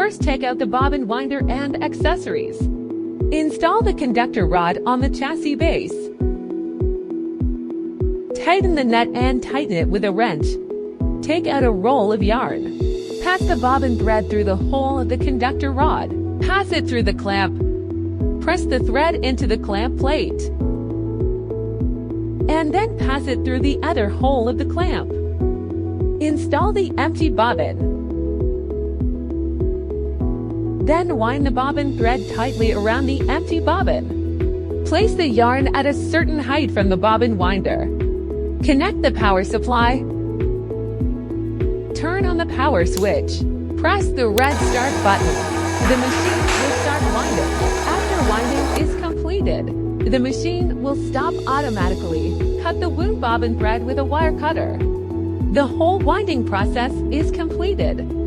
First, take out the bobbin winder and accessories. Install the conductor rod on the chassis base. Tighten the nut and tighten it with a wrench. Take out a roll of yarn. Pass the bobbin thread through the hole of the conductor rod. Pass it through the clamp. Press the thread into the clamp plate. And then pass it through the other hole of the clamp. Install the empty bobbin. Then wind the bobbin thread tightly around the empty bobbin. Place the yarn at a certain height from the bobbin winder. Connect the power supply. Turn on the power switch. Press the red start button. The machine will start winding. After winding is completed, the machine will stop automatically. Cut the wound bobbin thread with a wire cutter. The whole winding process is completed.